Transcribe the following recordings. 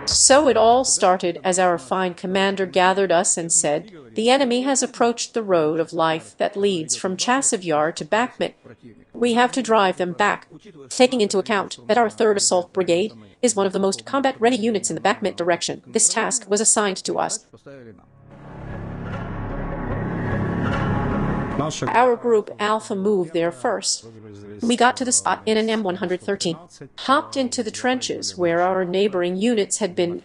So it all started as our fine commander gathered us and said, "The enemy has approached the road of life that leads from SABr to Bakhmut. We have to drive them back." Taking into account that our 3rd Assault Brigade is one of the most combat-ready units in the Bakhmut direction, this task was assigned to us. Our group Alpha moved there first. We got to the spot in an M113, hopped into the trenches where our neighboring units had been.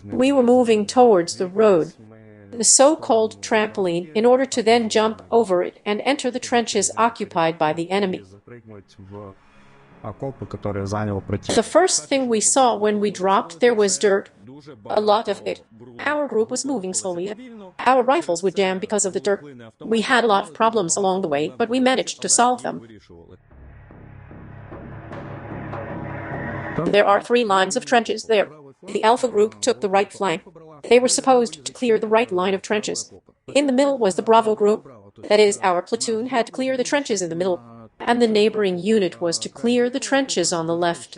We were moving towards the road, the so-called trampoline, in order to then jump over it and enter the trenches occupied by the enemy. The first thing we saw when we dropped there was dirt, a lot of it. Our group was moving slowly. Our rifles would jam because of the dirt. We had a lot of problems along the way, but we managed to solve them. There are 3 lines of trenches there. The Alpha group took the right flank. They were supposed to clear the right line of trenches. In the middle was the Bravo group. That is, our platoon had to clear the trenches in the middle, and the neighboring unit was to clear the trenches on the left.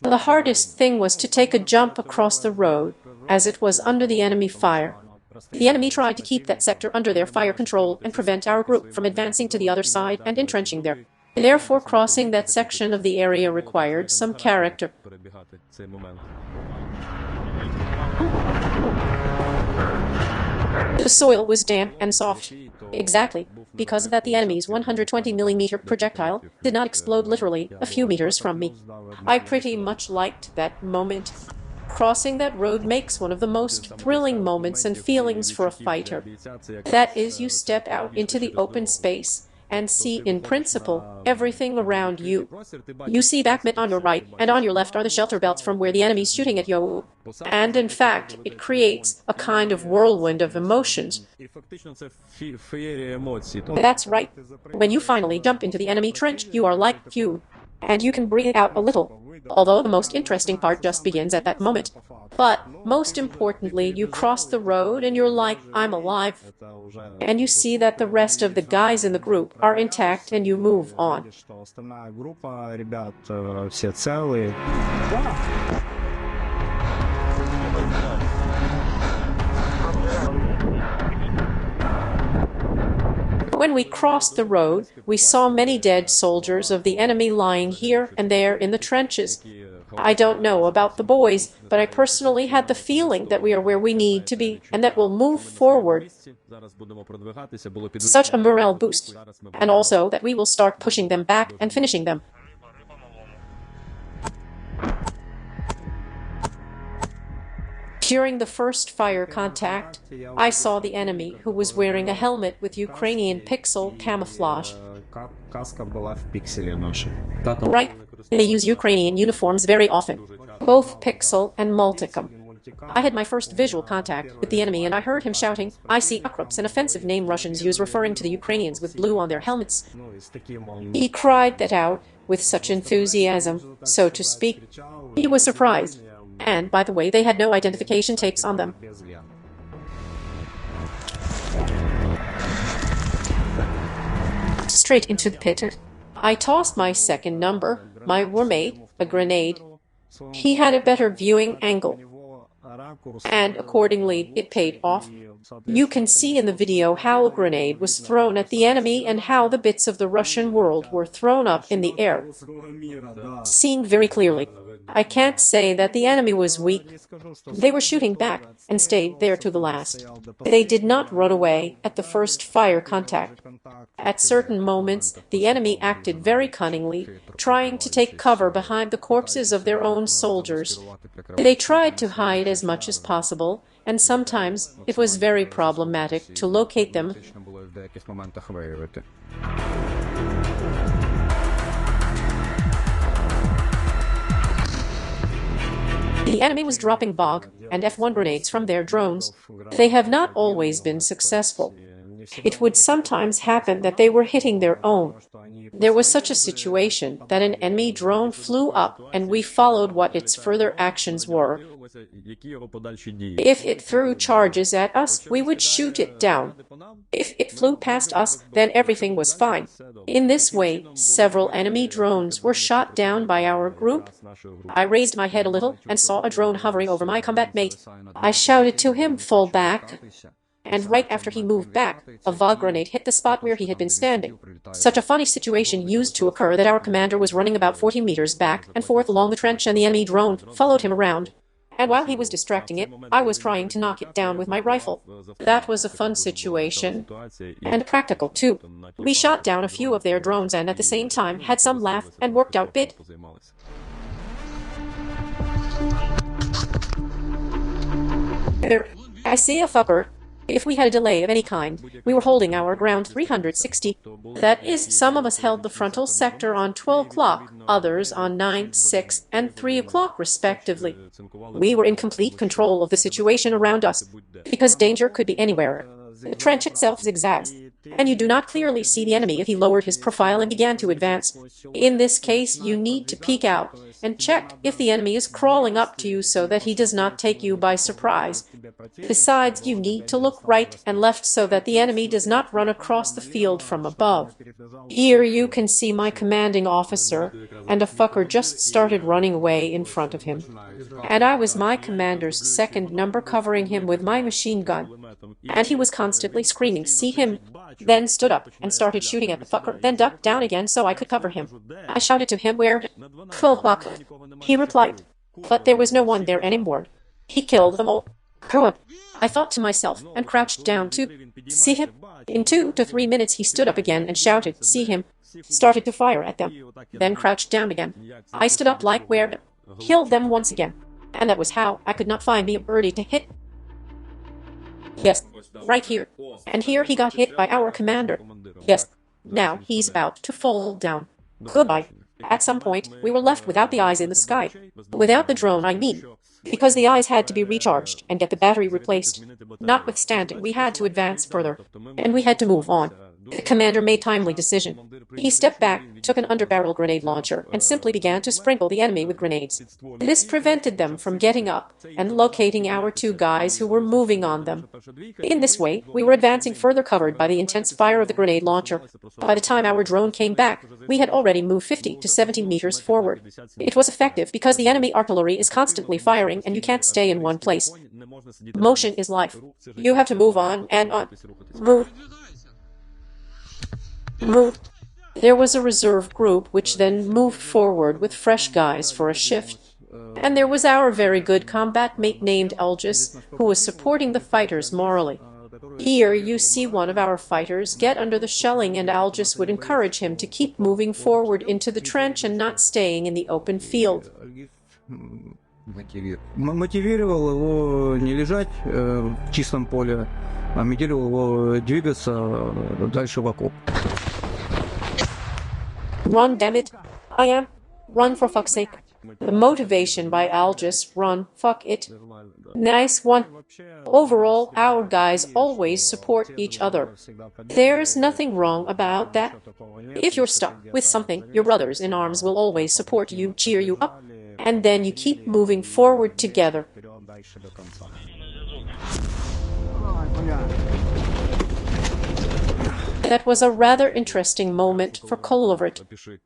The hardest thing was to take a jump across the road, as it was under the enemy fire. The enemy tried to keep that sector under their fire control and prevent our group from advancing to the other side and entrenching there. Therefore, crossing that section of the area required some character. The soil was damp and soft. Exactly. Because of that, the enemy's 120mm projectile did not explode literally a few meters from me. I pretty much liked that moment. Crossing that road makes one of the most thrilling moments and feelings for a fighter. That is, you step out into the open space and see, in principle, everything around you. You see Bakhmut on your right, and on your left are the shelter belts from where the enemy's shooting at you. And in fact, it creates a kind of whirlwind of emotions. That's right. When you finally jump into the enemy trench, you are like fuel, and you can breathe out a little. Although the most interesting part just begins at that moment. But, most importantly, you cross the road and you're like, "I'm alive." And you see that the rest of the guys in the group are intact and you move on. When we crossed the road, we saw many dead soldiers of the enemy lying here and there in the trenches. I don't know about the boys, but I personally had the feeling that we are where we need to be and that we'll move forward. Such a morale boost. And also that we will start pushing them back and finishing them. During the first fire contact, I saw the enemy, who was wearing a helmet with Ukrainian pixel camouflage. Right, they use Ukrainian uniforms very often, both pixel and multicam. I had my first visual contact with the enemy and I heard him shouting, "I see Ukrups," an offensive name Russians use referring to the Ukrainians with blue on their helmets. He cried that out with such enthusiasm, so to speak. He was surprised. And, by the way, they had no identification tapes on them. Straight into the pit. I tossed my second number, my roommate, a grenade. He had a better viewing angle, and accordingly it paid off. You can see in the video how a grenade was thrown at the enemy and how the bits of the Russian world were thrown up in the air. Seen very clearly. I can't say that the enemy was weak. They were shooting back and stayed there to the last. They did not run away at the first fire contact. At certain moments, the enemy acted very cunningly, trying to take cover behind the corpses of their own soldiers. They tried to hide as much as possible, and sometimes it was very problematic to locate them. The enemy was dropping BOG and F1 grenades from their drones. They have not always been successful. It would sometimes happen that they were hitting their own. There was such a situation that an enemy drone flew up and we followed what its further actions were. If it threw charges at us, we would shoot it down. If it flew past us, then everything was fine. In this way, several enemy drones were shot down by our group. I raised my head a little and saw a drone hovering over my combat mate. I shouted to him, "Fall back." And right after he moved back, a VOG grenade hit the spot where he had been standing. Such a funny situation used to occur that our commander was running about 40 meters back and forth along the trench and the enemy drone followed him around. And while he was distracting it, I was trying to knock it down with my rifle. That was a fun situation. And practical too. We shot down a few of their drones and at the same time had some laugh and worked out bit. There, I see a fucker. If we had a delay of any kind, we were holding our ground 360. That is, some of us held the frontal sector on 12 o'clock, others on 9, 6, and 3 o'clock respectively. We were in complete control of the situation around us, because danger could be anywhere. The trench itself zigzags, and you do not clearly see the enemy if he lowered his profile and began to advance. In this case, you need to peek out and check if the enemy is crawling up to you so that he does not take you by surprise. Besides, you need to look right and left so that the enemy does not run across the field from above. Here you can see my commanding officer, and a fucker just started running away in front of him. And I was my commander's second number covering him with my machine gun. And he was constantly screaming, "See him!" Then stood up and started shooting at the fucker, then ducked down again so I could cover him. I shouted to him, "Where?" 12 o'clock. He replied, but there was no one there anymore. He killed them all. I thought to myself and crouched down to see him. In 2 to 3 minutes he stood up again and shouted, "See him!" Started to fire at them, then crouched down again. I stood up like where, killed them once again. And that was how I could not find the ability to hit. Yes, right here. And here he got hit by our commander. Yes, now he's about to fall down. Goodbye. At some point, we were left without the eyes in the sky. Without the drone, I mean. Because the eyes had to be recharged and get the battery replaced. Notwithstanding, we had to advance further. And we had to move on. The commander made timely decision. He stepped back, took an underbarrel grenade launcher, and simply began to sprinkle the enemy with grenades. This prevented them from getting up and locating our 2 guys who were moving on them. In this way, we were advancing further covered by the intense fire of the grenade launcher. By the time our drone came back, we had already moved 50 to 70 meters forward. It was effective because the enemy artillery is constantly firing and you can't stay in one place. Motion is life. You have to move on and on. Move. Move. There was a reserve group which then moved forward with fresh guys for a shift. And there was our very good combat mate named Elgis, who was supporting the fighters morally. Here you see one of our fighters get under the shelling and Elgis would encourage him to keep moving forward into the trench and not staying in the open field. Мотивировал его не лежать в чистом поле, а мотивировал его двигаться дальше в окоп. Run, damn it. I am. Run for fuck's sake. The motivation by Algis, run, fuck it. Nice one. Overall, our guys always support each other. There's nothing wrong about that. If you're stuck with something, your brothers in arms will always support you, cheer you up, and then you keep moving forward together. That was a rather interesting moment for Kolovrat.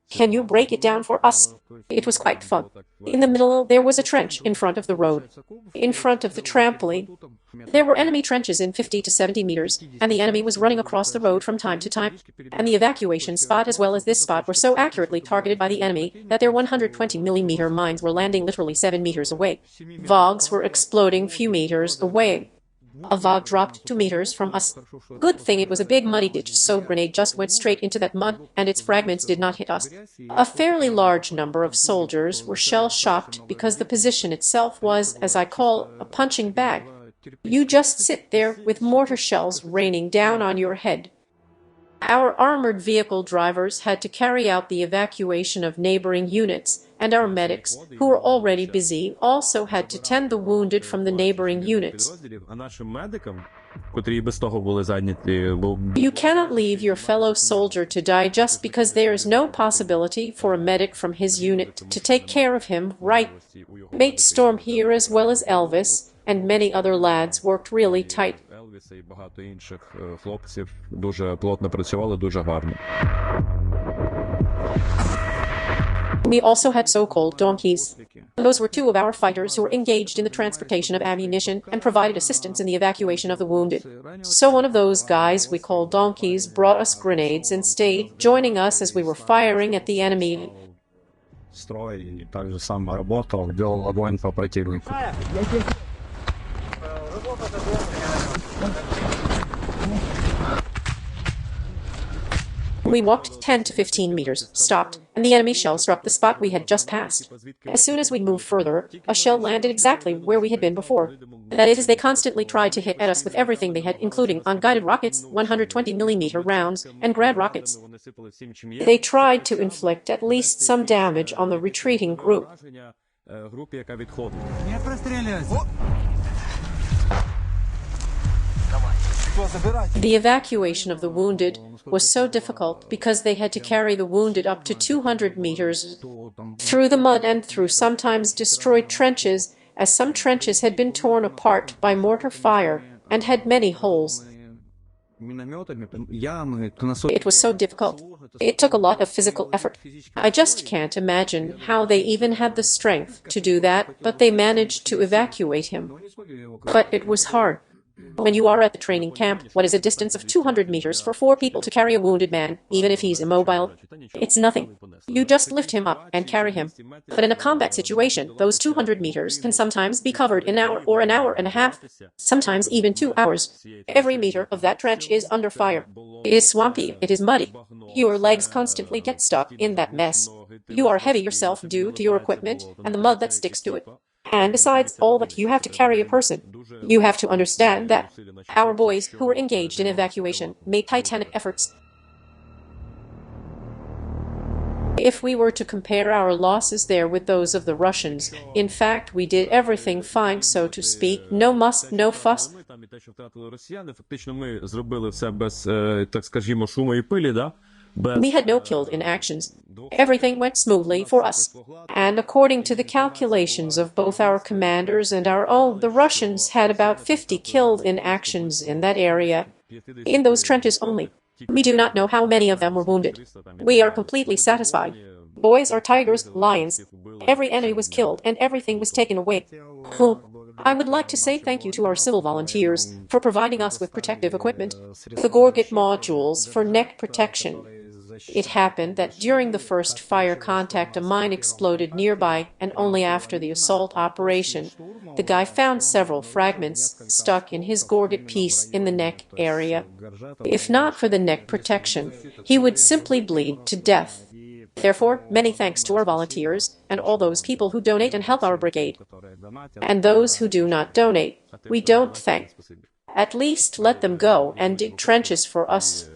Can you break it down for us? It was quite fun. In the middle, there was a trench in front of the road. In front of the trampoline, there were enemy trenches in 50 to 70 meters, and the enemy was running across the road from time to time. And the evacuation spot as well as this spot were so accurately targeted by the enemy that their 120mm mines were landing literally 7 meters away. VOGs were exploding few meters away. A VOG dropped 2 meters from us. Good thing it was a big muddy ditch, so grenade just went straight into that mud, and its fragments did not hit us. A fairly large number of soldiers were shell-shocked because the position itself was, as I call, a punching bag. You just sit there with mortar shells raining down on your head. Our armored vehicle drivers had to carry out the evacuation of neighboring units, and our medics, who were already busy, also had to tend the wounded from the neighboring units. You cannot leave your fellow soldier to die just because there is no possibility for a medic from his unit to take care of him, right? Mate Storm here, as well as Elvis and many other lads, worked really tight. І багато інших хлопців дуже плотно працювали, дуже гарно. We also had so-called donkeys. Those were two of our fighters who were engaged in the transportation of ammunition and provided assistance in the evacuation of the wounded. So one of those guys we called donkeys brought us grenades and stayed, joining us as we were firing at the enemy. Строй и так же сам работал, вел огонь по противнику. We walked 10 to 15 meters, stopped, and the enemy shell struck the spot we had just passed. As soon as we moved further, a shell landed exactly where we had been before. That is, they constantly tried to hit at us with everything they had, including unguided rockets, 120mm rounds, and grad rockets. They tried to inflict at least some damage on the retreating group. The evacuation of the wounded was so difficult because they had to carry the wounded up to 200 meters through the mud and through sometimes destroyed trenches, as some trenches had been torn apart by mortar fire and had many holes. It was so difficult. It took a lot of physical effort. I just can't imagine how they even had the strength to do that, but they managed to evacuate him. But it was hard. When you are at the training camp, what is a distance of 200 meters for 4 people to carry a wounded man, even if he's immobile? It's nothing. You just lift him up and carry him. But in a combat situation, those 200 meters can sometimes be covered in an hour or an hour and a half, sometimes even 2 hours. Every meter of that trench is under fire. It is swampy, it is muddy. Your legs constantly get stuck in that mess. You are heavy yourself due to your equipment and the mud that sticks to it. And besides all that, you have to carry a person. You have to understand that our boys who were engaged in evacuation made titanic efforts. If we were to compare our losses there with those of the Russians, in fact, we did everything fine, so to speak, no muss, no fuss. We had no killed in actions. Everything went smoothly for us. And according to the calculations of both our commanders and our own, the Russians had about 50 killed in actions in that area, in those trenches only. We do not know how many of them were wounded. We are completely satisfied. Boys are tigers, lions. Every enemy was killed and everything was taken away. I would like to say thank you to our civil volunteers for providing us with protective equipment, the Gorget modules for neck protection. It happened that during the first fire contact a mine exploded nearby, and only after the assault operation, the guy found several fragments stuck in his Gorget piece in the neck area. If not for the neck protection, he would simply bleed to death. Therefore, many thanks to our volunteers and all those people who donate and help our brigade. And those who do not donate, we don't thank. At least let them go and dig trenches for us.